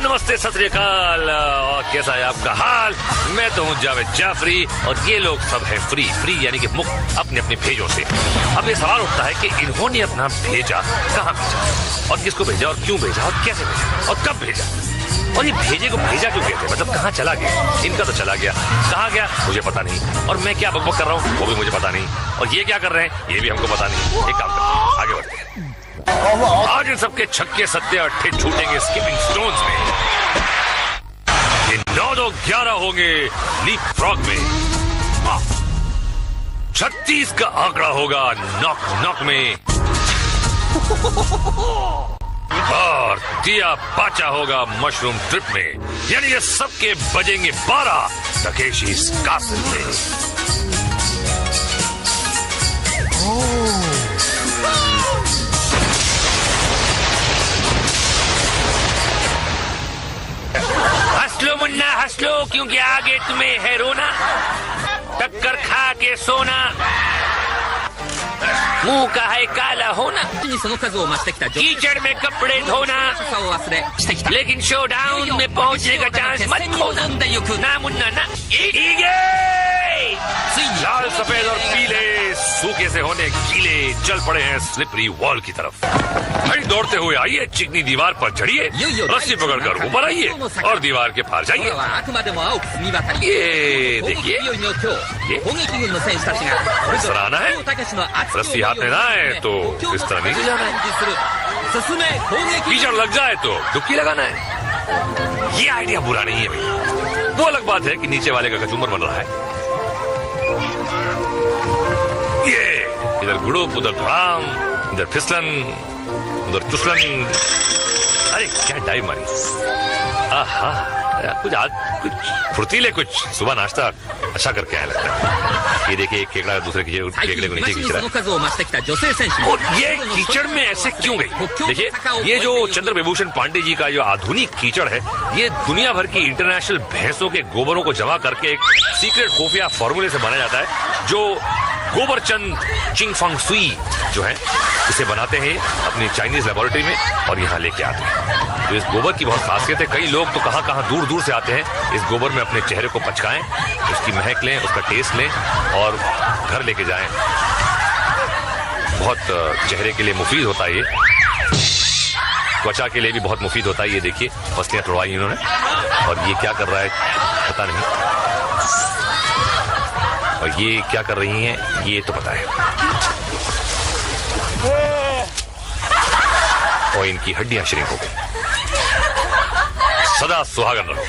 नमस्ते, सत श्री अकाल। और कैसा है आपका हाल? मैं तो हूँ जावेद जाफरी और ये लोग सब हैं फ्री यानी कि मुक्त अपने अपने भेजों से। अब ये सवाल उठता है कि इन्होंने अपना भेजा कहाँ भेजा और किसको भेजा और क्यों भेजा और कैसे भेजा और कब भेजा और ये भेजे को भेजा क्यों कहते हैं, मतलब कहाँ चला गया? इनका तो चला गया, कहाँ गया मुझे पता नहीं, और मैं क्या बकबक कर रहा हूँ वो भी मुझे पता नहीं, और ये क्या कर रहे हैं ये भी हमको पता नहीं। एक काम करते हैं, आगे बढ़ते हैं। आज इन सबके छक्के सत्ते अट्ठे छूटेंगे स्किपिंग स्टोन्स में। ये 9-2-11 होंगे लीप फ्रॉग में। 36 का आंकड़ा होगा नॉक नॉक में। और दिया पाचा होगा मशरूम ट्रिप में। यानी ये सबके बजेंगे 12 तकेशी कासल में। हंस लो मुन्ना हंस लो, क्योंकि आगे तुम्हें है रोना। टक्कर खा के सोना, मुंह का है काला होना, कीचड़ में कपड़े धोना, लेकिन शो डाउन में पहुंचने का चांस मत खोना। ना मुन्ना ना। लाल सफेद और पीले सूखे से होने गीले चल पड़े हैं स्लिपरी वॉल की तरफ। भाई दौड़ते हुए आइए, चिकनी दीवार पर चढ़िए, रस्सी पकड़कर ऊपर आइए और दीवार के पार जाइए। ये देखिए, इस तरह आना है, रस्सी हाथ में ना आए तो इस तरह नीचे जाना है, कीचड़ लग जाए तो डुबकी लगाना है। ये आइडिया बुरा नहीं है भाई। वो अलग बात है कि नीचे वाले का कचूमर बन रहा है। ये इधर गुड़ुप, उधर धड़ाम, इधर फिसलन, उधर चुसलन। अरे क्या डाइव मारी। आहा, कुछ आज कुछ फुर्तीले, कुछ सुबह नाश्ता अच्छा करके आया लगता है। ये देखिए, एक केकड़ा दूसरे केकड़े को नीचे खींच रहा है। और ये कीचड़ में ऐसे क्यों गई? देखिए, ये जो चंद्र विभूषण पांडे जी का जो आधुनिक कीचड़ है, ये दुनिया भर की इंटरनेशनल भैंसों के गोबरों को जमा करके एक सीक्रेट खुफिया फॉर्मूले से बनाया जाता है, जो गोबरचंद चिंग फंग सुई जो है इसे बनाते हैं अपनी चाइनीज लेबोरेटरी में और यहाँ लेके आते हैं। तो इस गोबर की बहुत खासियत है। कई लोग तो कहाँ दूर दूर से आते हैं इस गोबर में अपने चेहरे को पचकाएं, उसकी महक लें, उसका टेस्ट लें और घर लेके जाएं। बहुत चेहरे के लिए मुफीद होता है, ये त्वचा के लिए भी बहुत मुफीद होता है। ये देखिए, पसलियां तोड़वाई इन्होंने, और ये क्या कर रहा है पता नहीं, और ये क्या कर रही हैं ये तो पता है। और इनकी हड्डियां श्रिंक हो गई। सदा सुहागन रहो।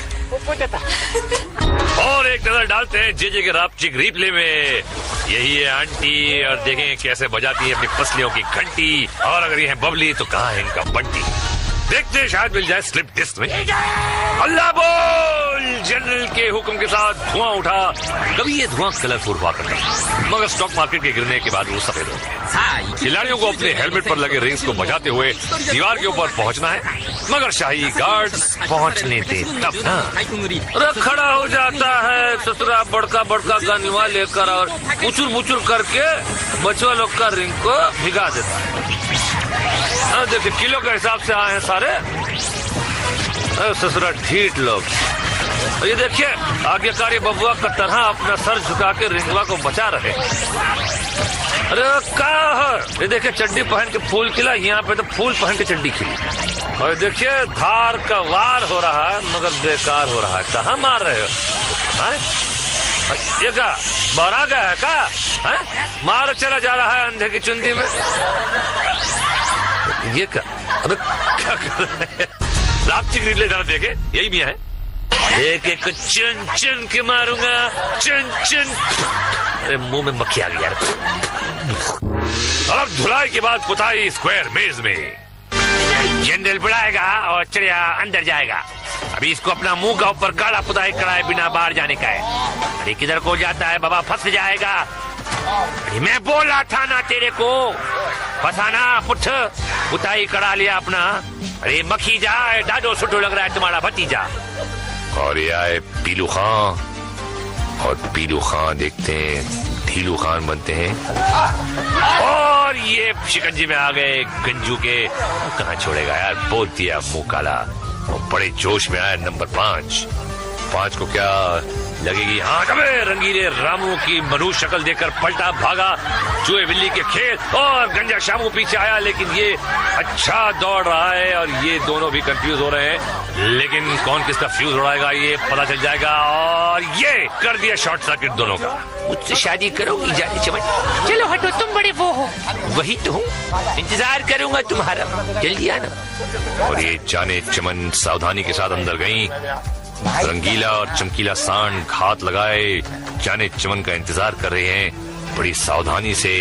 और एक नजर डालते हैं जेजे के रापचिक रिप्ले में। यही है आंटी, और देखें कैसे बजाती है अपनी पसलियों की घंटी। और अगर ये है बबली तो कहाँ है इनका बंटी? देखते हैं, शायद मिल जाए स्लिप डिस्क में। अल्लाह बोल। जनरल के हुक्म के साथ धुआं उठा। कभी ये धुआं कलरफुल हुआ करता, मगर स्टॉक मार्केट के गिरने के बाद वो सफेद हो गया। खिलाड़ियों को अपने हेलमेट पर लगे रिंग्स को बजाते हुए दीवार के ऊपर पहुंचना है, मगर शाही गार्ड्स पहुंचने दे तब ना। खड़ा हो जाता है ससुरा बड़का बड़का गनवा लेकर और पुचुर पुचुर करके बचवा लोग का रिंग को भिगा देता है। देखिए, किलो के हिसाब से आए हैं सारे ससुरा ढीठ लोग। ये देखिए, आज्ञाकारी बबुआ का तरह अपना सर झुका के रिंगवा को बचा रहे। अरे क्या, ये देखिए चड्डी पहन के फूल खिला, यहाँ पे तो फूल पहन के चड्डी खिली। और देखिए, धार का वार हो रहा है मगर बेकार हो रहा है। कहाँ मार रहे हो? ये क्या बौरा गया है क्या? मार चला जा रहा है अंधे की चुंदी में। ये क्या, अरे क्या कर रहे हैं? रापचिक रिप्ले जरा देखे, यही भी है। एक एक चुन चुन के मारूंगा, चुन चुन। अरे मुंह में मक्खी आ गई यार। अब धुलाई के बाद पुताई स्क्वायर मेज में। जनरल बुलाएगा और चिड़िया अंदर जाएगा। अभी इसको अपना मुंह का ऊपर गाड़ा पुताई कराए बिना बाहर जाने का है। अरे किधर को जाता है बाबा, फंस जाएगा। अरे मैं बोला था ना तेरे को, फंसाना पुठ। पुताई करा लिया अपना। अरे मक्खी जाए, डाडो सुटो लग रहा है तुम्हारा भतीजा। और ये आए पीलू खान, और पीलू खान देखते हैं ढीलू खान बनते हैं। और ये शिकंजी में आ गए गंजू के। कहाँ छोड़ेगा यार, बोल दिया मुंह काला। और बड़े जोश में आया नंबर 5 को क्या लगेगी हाँ अबे रंगीले रामू की मनुष्य शक्ल देखकर पलटा भागा चूहे बिल्ली के खेल और गंजा शामू पीछे आया, लेकिन ये अच्छा दौड़ रहा है और ये दोनों भी कंफ्यूज हो रहे हैं, लेकिन कौन किसका फ्यूज उड़ाएगा ये पता चल जाएगा। और ये कर दिया शॉर्ट सर्किट दोनों का। मुझसे शादी करोगी जाने चमन? चलो हटो, तुम बड़े वो हो। वही तो हूँ, इंतजार करूंगा तुम्हारा, जल्दी आना। और ये जाने चमन सावधानी के साथ अंदर गई। रंगीला और चमकीला सांड घात लगाए जाने चमन का इंतजार कर रहे हैं बड़ी सावधानी से।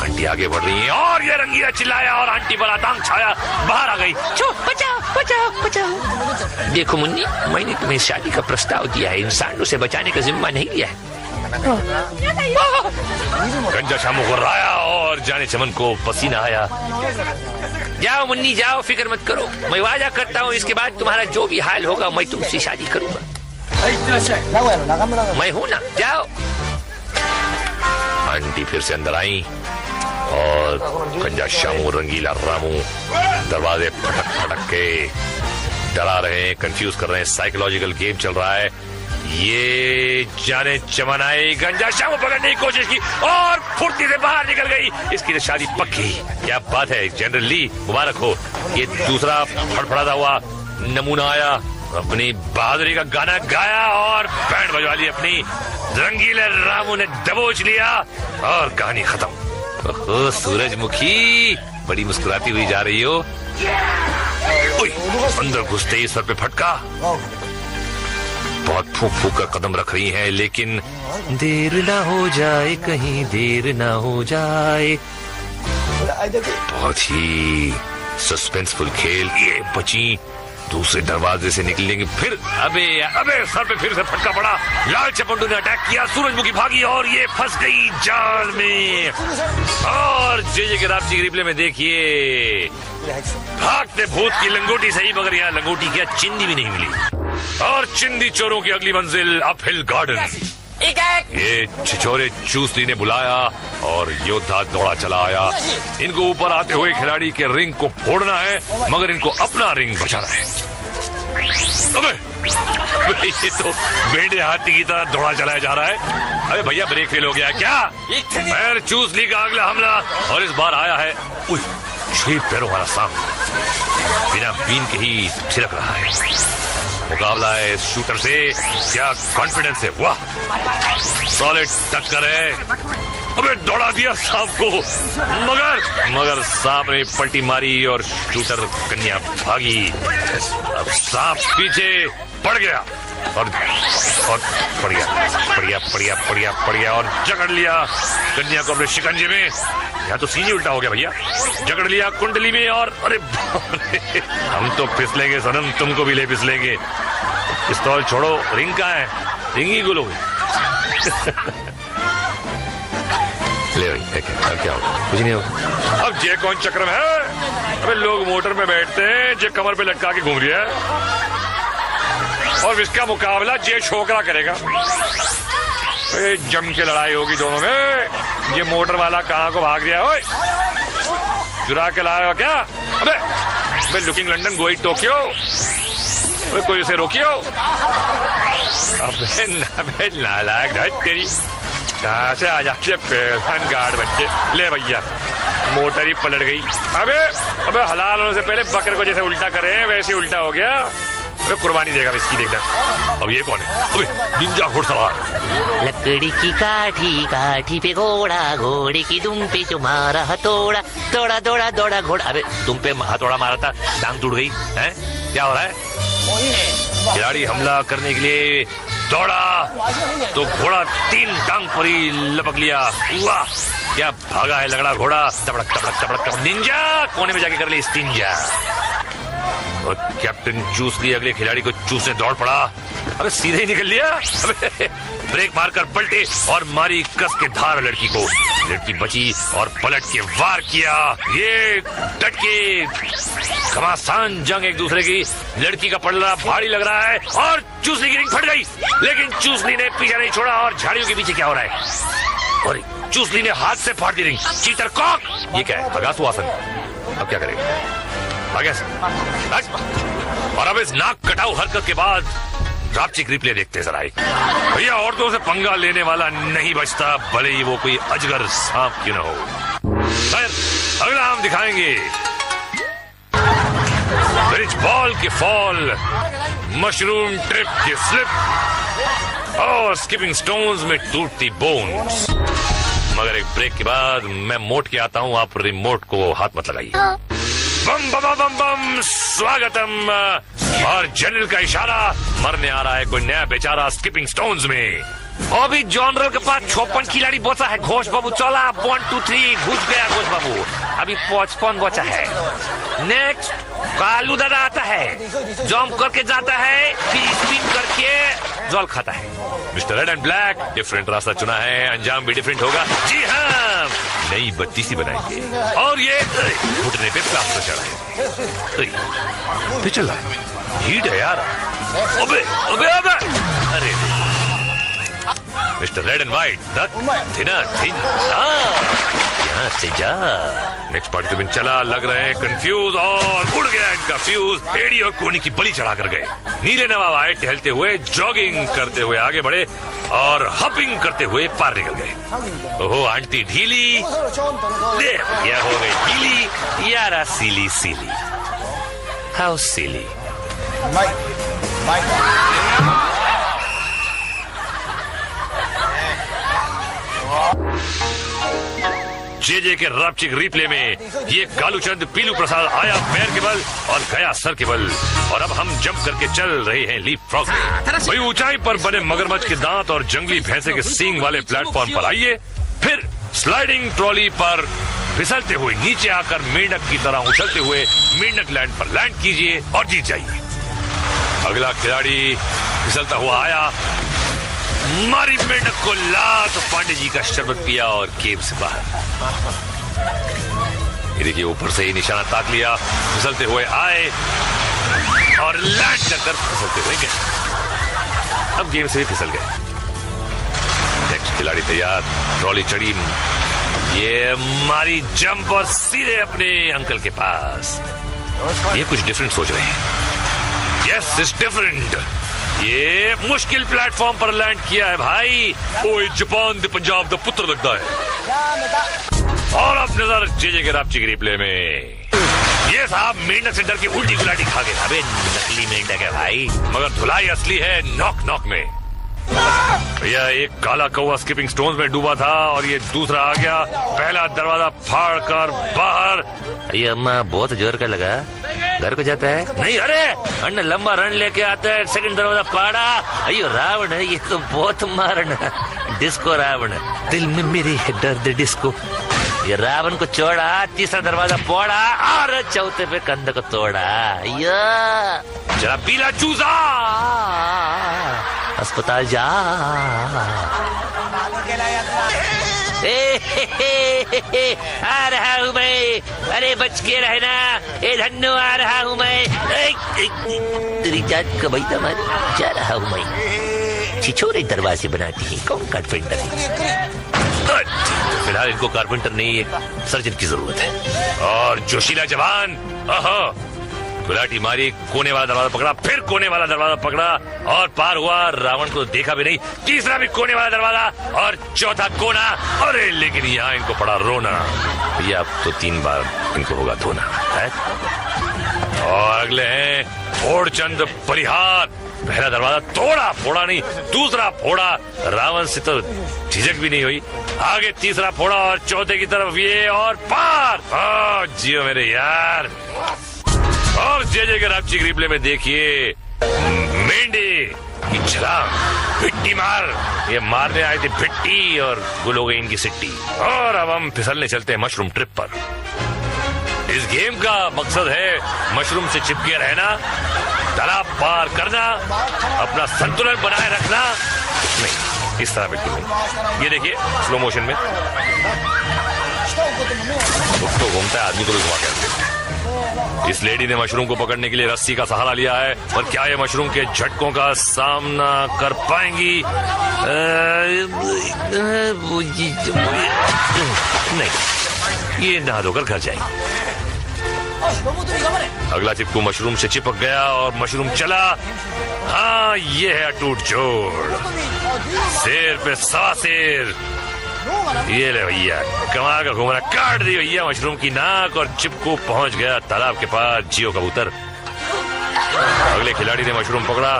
आंटी आगे बढ़ रही है और ये रंगीला चिल्लाया और आंटी पर आतंक छाया, बाहर आ गई। बचाओ बचाओ बचाओ। देखो मुन्नी, मैंने तुम्हें शादी का प्रस्ताव दिया है, इंसानों से बचाने का जिम्मा नहीं लिया है। गंजा शामू गुर्राया और जाने चमन को पसीना आया। जाओ मुन्नी जाओ, फिक्र मत करो, मैं वादा करता हूँ इसके बाद तुम्हारा जो भी हाल होगा मैं तुमसे शादी करूंगा। मैं हूँ ना, जाओ। आंटी फिर से अंदर आई और गंजा शामू रंगीला रामू दरवाजे फटक फटक के डरा रहे हैं, कंफ्यूज कर रहे हैं, साइकोलॉजिकल गेम चल रहा है। ये जाने चमन आई, गंजा शामू पकड़ने की कोशिश की और फुर्ती से बाहर निकल गई। इसकी तो शादी पक्की। क्या बात है, जनरली मुबारक हो। ये दूसरा फड़फड़ाता हुआ नमूना आया, अपनी बहादुरी का गाना गाया और बैंड बजवा ली अपनी। रंगीले रामू ने दबोच लिया और कहानी खत्म। ओहो सूरजमुखी, बड़ी मुस्कुराती हुई जा रही हो। अंदर घुसते ही सर पे फटका। बहुत फूक फूक कर कदम रख रही हैं, लेकिन देर ना हो जाए, कहीं देर ना हो जाए। बहुत ही सस्पेंसफुल खेल। ये बची दूसरे दरवाजे से निकलेंगे फिर। अबे सर पे फिर से फटका पड़ा। लाल चपंडू ने अटैक किया, सूरजमुखी भागी और ये फंस गई जाल में। और जे के राप्ती रिप्ले में देखिए, भागते भूत की लंगोटी सही, मगर यहाँ लंगोटी क्या चिंदी भी नहीं मिली। और चिंदी चोरों की अगली मंजिल अपहिल गार्डन। ये छिछोरे चूसली ने बुलाया और योद्धा दौड़ा चला आया। इनको ऊपर आते हुए खिलाड़ी के रिंग को फोड़ना है, मगर इनको अपना रिंग बचाना है। अबे ये तो बेड़े हाथी की तरह दौड़ा चलाया जा रहा है। अरे भैया ब्रेक फेल हो गया क्या? पैर चूसली का अगला हमला और इस बार आया है 6 पैरों वाला सांप, बिना बीन के ही छिड़क रहा है। मुकाबला है शूटर से, क्या कॉन्फिडेंस है, वाह सॉलिड टक्कर है। अबे दौड़ा दिया सांप को, मगर सांप ने पलटी मारी और शूटर कन्या भागी। अब सांप पीछे पड़ गया और पड़ गया और जकड़ लिया कन्या को अपने शिकंजे में। यहाँ तो सीने उल्टा हो गया भैया, जकड़ लिया कुंडली में और अरे हम तो फिसलेंगे सनम, तुमको भी ले फिसलेंगे। पिस्तौल छोड़ो, रिंग कहाँ है? रिंग ही गुलो। ले भाई क्या होगा? कुछ नहीं होगा। अब जे कौन चक्रम है? अबे लोग मोटर में बैठते हैं, जे कमर पे लटका के घूम रही है और इसका मुकाबला जे छोकरा करेगा। जम के लड़ाई होगी दोनों में। ये मोटर वाला कहाँ को भाग गया? ओए चुरा के लाया क्या? अबे लुकिंग लंदन गोइंग टोक्यो, कोई उसे रोकियो। अबे नालायक तेरी, कहाँ से आ जाते पेशन गार्ड बच्चे। ले भैया मोटर ही पलट गई। अबे हलाल होने से पहले बकरे को जैसे उल्टा करे वैसे उल्टा हो गया। अबे कुर्बानी देगा इसकी, देखना। अब ये कौन है? अबे निंजा घुड़सवार। लकड़ी की काठी पे घोड़ा, घोड़े की दुम पे तुम्हारा हथौड़ा, दौड़ा दौड़ा दौड़ा घोड़ा। अबे तुम पे हथौड़ा मारा था, टांग टूट गई है, क्या हो रहा है? खिलाड़ी हमला करने के लिए दौड़ा तो घोड़ा 3 टांग पर ही लपक लिया। वाह क्या भागा है लगड़ा घोड़ा। तबड़क तबड़क तबड़क तबड़क, निंजा कोने में जाके कर ले स्टिंजा। और कैप्टन चूसली अगले खिलाड़ी को चूसने दौड़ पड़ा। अबे सीधे ही निकल लिया। अबे ब्रेक मारकर पलटे और मारी कस के धार लड़की को। लड़की बची और पलट के वार किया। ये डट के घमासान जंग एक दूसरे की। लड़की का पलड़ा भारी लग रहा है और चूसली की रिंग फट गई, लेकिन चूसली ने पीछा नहीं छोड़ा। और झाड़ियों के पीछे क्या हो रहा है? और चूसली ने हाथ से फाड़ दी रिंग। चीटर कॉक, ये क्या है? अगासु आसन। अब क्या करेगा? और अब इस नाक कटाऊ हरकत के बाद रापचिक रिप्ले देखते जरा एक। भैया औरतों से पंगा लेने वाला नहीं बचता, भले ही वो कोई अजगर सांप क्यों न हो। खैर, अगला हम दिखाएंगे ब्रिज बॉल के फॉल, मशरूम ट्रिप के स्लिप और स्किपिंग स्टोन्स में टूटती बोन्स। मगर एक ब्रेक के बाद मैं मोट के आता हूँ, आप रिमोट को हाथ मत लगाइए। बम बम बम बम, स्वागतम। और जनरल का इशारा, मरने आ रहा है कोई नया बेचारा स्किपिंग स्टोन्स में। अभी जनरल के पास 56 खिलाड़ी बचा है। घोष बाबू चला, 1 2 3 घुस गया घोष बाबू। अभी 55 बचा है। नेक्स्ट कालू दादा आता है, जंप करके जाता है, फिर स्पिन करके जल खाता है। Mister red and black different रास्ता चुना है, अंजाम भी डिफरेंट होगा। जी हाँ, नई बत्ती सी बनाएंगे और ये घुटने पे प्लास्टर चढ़ाएंगे। चल रहा है, हीट है यार। अबे अबे अबे, अरे मिस्टर रेड एंड व्हाइट, यहाँ से जा। नेक्स्ट पार्टिसिपेंट चला, लग रहे हैं कंफ्यूज और उड़ गया इनका फ्यूज। एडी और कोनी की बलि चढ़ा कर गए। नीले नवाब आए टहलते हुए, जॉगिंग करते हुए आगे बढ़े और हपिंग करते हुए पार निकल गए। ओहो आंटी ढीली, यह हो गई ढीली यारा, सीली सीली, हाउ सीली। जे के रापचिक रिप्ले में ये कालूचंद पीलू प्रसाद आया पैर के बल और गया सर के बल। और अब हम जंप करके चल रहे हैं लीप फ्रॉग में। वही ऊंचाई पर बने मगरमच्छ के दांत और जंगली भैंसे के सींग वाले प्लेटफॉर्म पर आइए, फिर स्लाइडिंग ट्रॉली पर फिसलते हुए नीचे आकर मेंढक की तरह उछलते हुए मेंढक लैंड पर लैंड कीजिए और जीत जाइए। अगला खिलाड़ी फिसलता हुआ आया, मारी मेंढक को लात, पांडे जी का शरबत पिया और केव से बाहर। ये देखिए ऊपर से ही निशाना ताक लिया, फिसलते हुए आए और लैंड कर फिसलते हुए गए। अब गेम से भी फिसल गए। नेक्स्ट खिलाड़ी तैयार, ट्रॉली चढ़ी, ये मारी जंप और सीधे अपने अंकल के पास। ये कुछ डिफरेंट सोच रहे हैं। Yes it's different. ये मुश्किल प्लेटफॉर्म पर लैंड किया है भाई। ओए जापान दे पंजाब दा पुत्र लगता है। और अब नजर जे के रापचिक रिप्ले में। ये साहब मेंढक से डर की उल्टी गुलाटी खा गए। अबे नकली मेंढक है भाई, मगर धुलाई असली है नॉक नॉक में। भैया एक काला कौवा स्किपिंग स्टोन्स में डूबा था और ये दूसरा आ गया, पहला दरवाजा फाड़ कर बाहर। ये अम्मा बहुत जोर का लगा, घर को जाता है नहीं। अरे अन्ना लंबा रन लेके आता है, सेकंड दरवाजा फाड़ा। अयो रावण है ये तो, बहुत मारना। डिस्को रावण, दिल में मेरे है दर्द डिस्को। ये रावण को छोड़ा, तीसरा दरवाजा फोड़ा और चौथे पे कंध को तोड़ा। जरा पीला चूजा, अस्पताल जा। आ रहा हूँ मैं, अरे बच के रहना, ए धन्नो आ रहा हूँ मैं। तेरी जात का भाई तमार जा रहा हूँ मैं। छिछोरे दरवाजे बनाती है, कौन कारपेंटर है? फिलहाल इनको कारपेंटर नहीं, एक सर्जन की जरूरत है। और जोशीला जवान, गुलाटी मारी, कोने वाला दरवाजा पकड़ा, फिर कोने वाला दरवाजा पकड़ा और पार हुआ। रावण को देखा भी नहीं, तीसरा भी कोने वाला दरवाजा और चौथा कोना। अरे लेकिन यहाँ इनको पड़ा रोना। भैया अब तो 3 बार इनको होगा धोना है। और अगले हैं ओड़चंद परिहार। पहला दरवाजा तोड़ा, फोड़ा नहीं, दूसरा फोड़ा, रावण से तो झिझक भी नहीं हुई। आगे तीसरा फोड़ा और चौथे की तरफ ये और पार। जियो मेरे यार। और जे के रापचिक रिप्ले में देखिए मेंढे की छलांग, भिट्टी मार। ये मारने आए थे भिट्टी और गुल हो गई इनकी सिट्टी। और अब हम फिसलने चलते हैं मशरूम ट्रिप पर। इस गेम का मकसद है मशरूम से चिपके रहना, तालाब पार करना, अपना संतुलन बनाए रखना। नहीं, इस तरह बिल्कुल नहीं। ये देखिए स्लो मोशन में तो घूमता है, आदमी को भी घुमा के रखते हैं। इस लेडी ने मशरूम को पकड़ने के लिए रस्सी का सहारा लिया है, और क्या ये मशरूम के झटकों का सामना कर पाएंगी? नहीं, ये नहा धोकर घर जाएंगे। अगला चिपकू मशरूम से चिपक गया और मशरूम चला। हाँ, ये है अटूट जोड़, शेर पे 100 शेर। ये ले भैया, कमाल का घुमरा काट दी भैया मशरूम की नाक और चिपकू पहुंच गया तालाब के पास। जियो कबूतर। अगले खिलाड़ी ने मशरूम पकड़ा।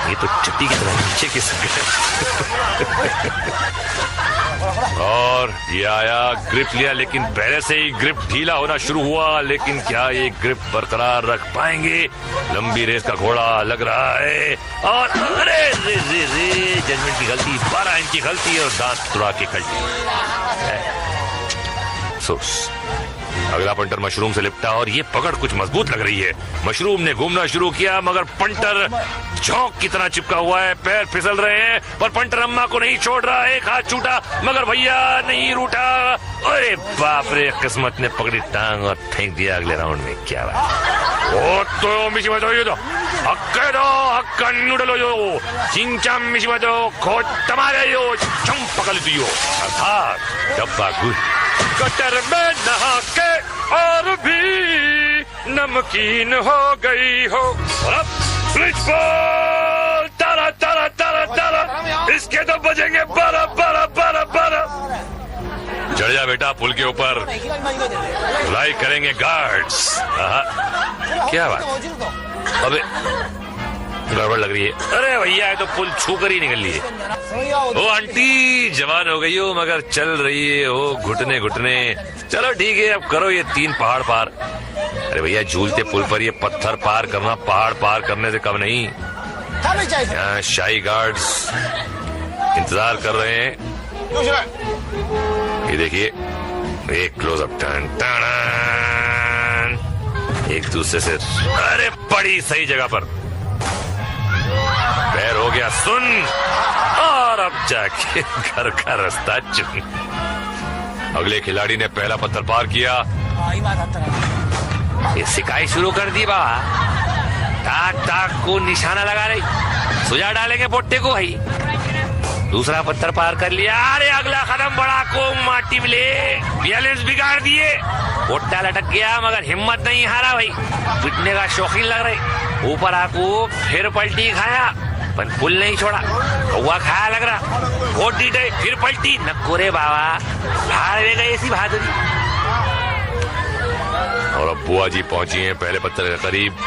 ये तो चट्टी की तरह नीचे खिसक गया और ये आया, ग्रिप लिया, लेकिन पहले से ही ग्रिप ढीला होना शुरू हुआ। लेकिन क्या ये ग्रिप बरकरार रख पाएंगे? लंबी रेस का घोड़ा लग रहा है और अरे रे रे रे, जजमेंट की गलती, 12 इंच की गलती और दांत तुड़ा के कल्टी। अफसोस। अगला पंटर मशरूम से लिपटा और ये पकड़ कुछ मजबूत लग रही है। मशरूम ने घूमना शुरू किया मगर पंटर झोंक की तरह चिपका हुआ है। पैर फिसल रहे हैं पर पंटर अम्मा को नहीं छोड़ रहा। एक हाथ छूटा मगर भैया नहीं रूठा। अरे बाप रे, किस्मत ने पकड़ी टांग और फेंक दिया अगले राउंड में। क्या बात। ओ तो मिशिमतो यो तो हक्केदो हक्कन्नुडलो यो चिंचाम मिशिमतो खोटमारे यो चंपकल दियो। अर्थात डब्बा गुड कटर में नहा के और भी नमकीन हो गई हो। अब स्विच बॉल, तारा तारा तारा तारा, इसके तो बजेंगे 12 12 12 12। चढ़ जा बेटा पुल के ऊपर, धुलाई करेंगे गार्ड्स। क्या बात, अबे गड़बड़ लग रही है। अरे भैया ये तो पुल छू कर ही निकल लिए। ओ आंटी जवान हो गई हो मगर चल रही है हो घुटने घुटने। चलो ठीक है, अब करो ये 3 पहाड़ पार। अरे भैया झूलते पुल पर ये पत्थर पार करना पहाड़ पार करने से कम नहीं। यहाँ शाही गार्ड्स इंतजार कर रहे हैं। ये देखिए, एक क्लोजअप, टन टन, एक दूसरे से। अरे बड़ी सही जगह पर पैर हो गया सुन, और अब जाके घर का रास्ता चुन। अगले खिलाड़ी ने पहला पत्थर पार किया। ये सिकाई शुरू कर दी बाबा। ताक ताक को निशाना लगा रही, सुझा डालेंगे पोट्टे को भाई। दूसरा पत्थर पार कर लिया। अरे अगला कदम बड़ा को माटी मिले, बैलेंस बिगाड़ दिए। पोट्टा लटक गया मगर हिम्मत नहीं हारा भाई। पिटने का शौकीन लग रहे। ऊपर आको फिर पलटी खाया पर पुल नहीं छोड़ा। कौवा खाया लग रहा, वोट डीटे फिर पलटी। नकोरे बाबा हार गए ऐसी बहादुरी। और अब बुआ जी पहुंची हैं पहले पत्थर के करीब।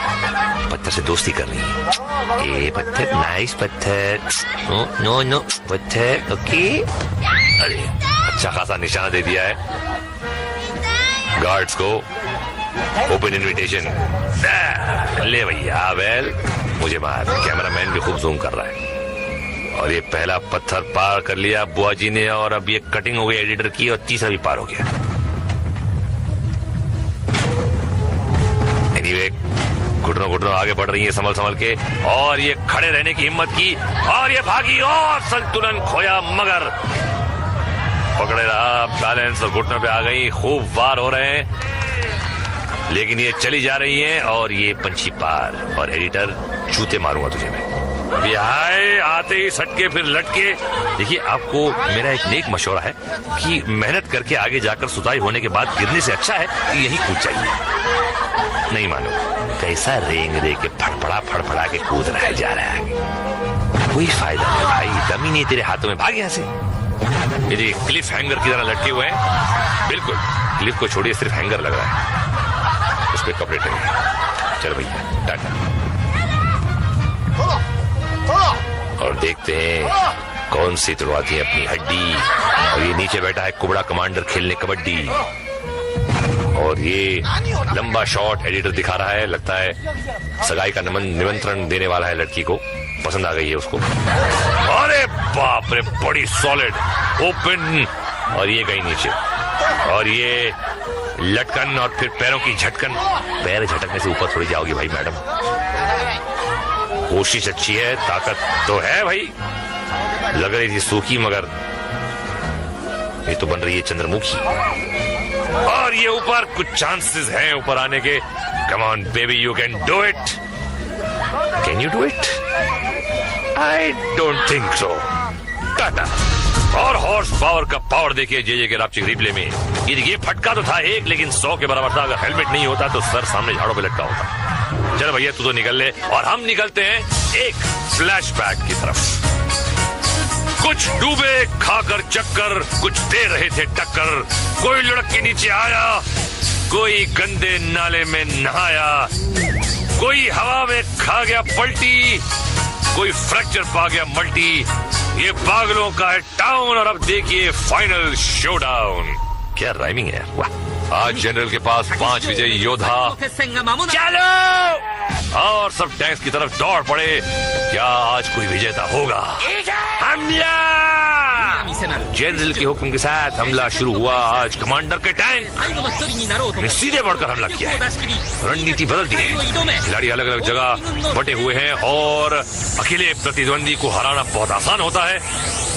पत्थर से दोस्ती कर रही है। ए पत्थर, नाइस पत्थर, नो नो पत्थर, ओके। अरे अच्छा खासा निशाना दे दिया है गार्ड्स को। Open invitation. ले भैया वेल, मुझे मार। कैमरामैन भी खूब जूम कर रहा है। और ये पहला पत्थर पार कर लिया बुआ जी ने। और अब ये कटिंग हो गई एडिटर की और तीसरा भी पार हो गया। एनीवे घुटनों घुटनों आगे बढ़ रही है संभल संभल के। और ये खड़े रहने की हिम्मत की और ये भागी और संतुलन खोया मगर पकड़े रहा। बैलेंस और घुटनों पे आ गई। खूब वार हो रहे हैं लेकिन ये चली जा रही हैं। और ये पंछी पार। और एडिटर जूते मारूंगा तुझे मैं। बिहाय आते ही सटके फिर लटके। देखिए आपको मेरा एक नेक मशवरा है कि मेहनत करके आगे जाकर सुताई होने के बाद गिरने से अच्छा है कि यही कूद जाइए। नहीं मानो, कैसा रेंग रे के फड़फड़ा के कूद रहा जा रहा है। कोई फायदा नहीं भाई, दम ही नहीं तेरे हाथों में। भाग यहाँ से। ये क्लिफ हैंगर की तरह लटके हुए हैं। बिल्कुल क्लिफ को छोड़िए, सिर्फ हैंगर लग रहा है। उस पर कपड़े टंगे। चल भैया टाटा। और देखते हैं कौन सी तुड़वाती है अपनी हड्डी। और ये नीचे बैठा है कुबड़ा कमांडर खेलने कबड्डी। और ये लंबा शॉट एडिटर दिखा रहा है। लगता है सगाई का निमंत्रण देने वाला है लड़की को। पसंद आ गई है उसको। अरे बाप रे, बड़ी सॉलिड ओपन। और ये गई नीचे। और ये लटकन और फिर पैरों की झटकन। पैर झटकने से ऊपर थोड़ी जाओगी भाई मैडम। कोशिश अच्छी है, ताकत तो है भाई। लग रही थी सूखी मगर ये तो बन रही है चंद्रमुखी। और ये ऊपर कुछ चांसेस हैं ऊपर आने के। Come on baby, you can do it. Can you do it? I don't think so. Tata. और हॉर्स पावर का पावर देखिए जे के रापचिक रिप्ले में। ये फटका तो था एक, लेकिन 100 के बराबर था। अगर हेलमेट नहीं होता तो सर सामने झाड़ों पे लटका होता। चल भैया तू तो निकल ले, और हम निकलते हैं एक फ्लैशबैक की तरफ। कुछ डूबे खाकर चक्कर, कुछ दे रहे थे टक्कर। कोई लुढ़क के नीचे आया, कोई गंदे नाले में नहाया, कोई हवा में खा गया पलटी, कोई फ्रैक्चर पा गया मल्टी। ये पागलों का है टाउन, और अब देखिए फाइनल शोडाउन। क्या राइमिंग है, वाह। आज जनरल के पास 5 विजयी योद्धा। चलो, और सब टैंक्स की तरफ दौड़ पड़े। क्या आज कोई विजेता होगा? हमला! जनरल के हुक्म के साथ हमला शुरू हुआ। आज कमांडर के टैंक ने सीधे बढ़कर हमला किया है। रणनीति बदल दी है। खिलाड़ी अलग अलग जगह बटे हुए हैं, और अकेले प्रतिद्वंदी को हराना बहुत आसान होता है।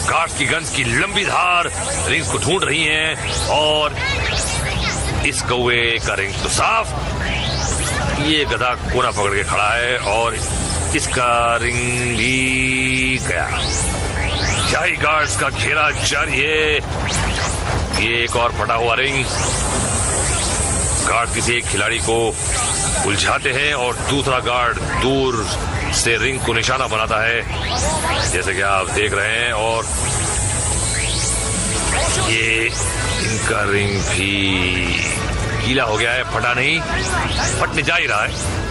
गार्ड्स की गन्स की लंबी धार रिंग्स को ढूंढ रही हैं, और इस कौवे का रिंग तो साफ। ये गधा कोना पकड़ के खड़ा है, और इसका रिंग भी गया। शाही गार्ड्स का घेरा जारी है। ये एक और फटा हुआ रिंग। गार्ड किसी एक खिलाड़ी को उलझाते हैं, और दूसरा गार्ड दूर से रिंग को निशाना बनाता है, जैसे कि आप देख रहे हैं। और ये इनका रिंग भी गीला हो गया है, फटा नहीं, फटने जा ही रहा है।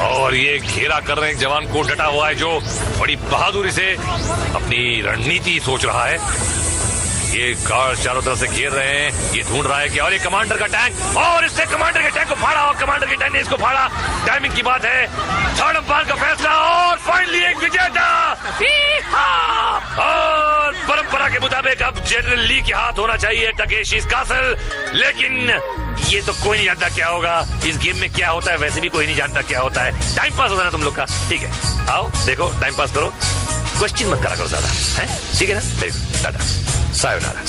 और ये घेरा कर रहे हैं जवान को, डटा हुआ है, जो बड़ी बहादुरी से अपनी रणनीति सोच रहा है। ये गार्ड चारों तरफ से घेर रहे हैं। ये ढूंढ रहा है कि और ये कमांडर का टैंक, और इसने कमांडर के टैंक को फाड़ा, और कमांडर के टैंक ने इसको फाड़ा। टाइमिंग की बात है। थर्ड अंपायर का फैसला, और फाइनली एक विजेता। और परंपरा के मुताबिक अब जनरल ली के हाथ होना चाहिए टकेशी's कासल, लेकिन ये तो कोई नहीं जानता क्या होगा। इस गेम में क्या होता है वैसे भी कोई नहीं जानता क्या होता है। टाइम पास होता है ना तुम लोग का, ठीक है? आओ देखो, टाइम पास करो, क्वेश्चन मत करा करो ज्यादा, है ठीक है ना? Very good, Tata, sayonara.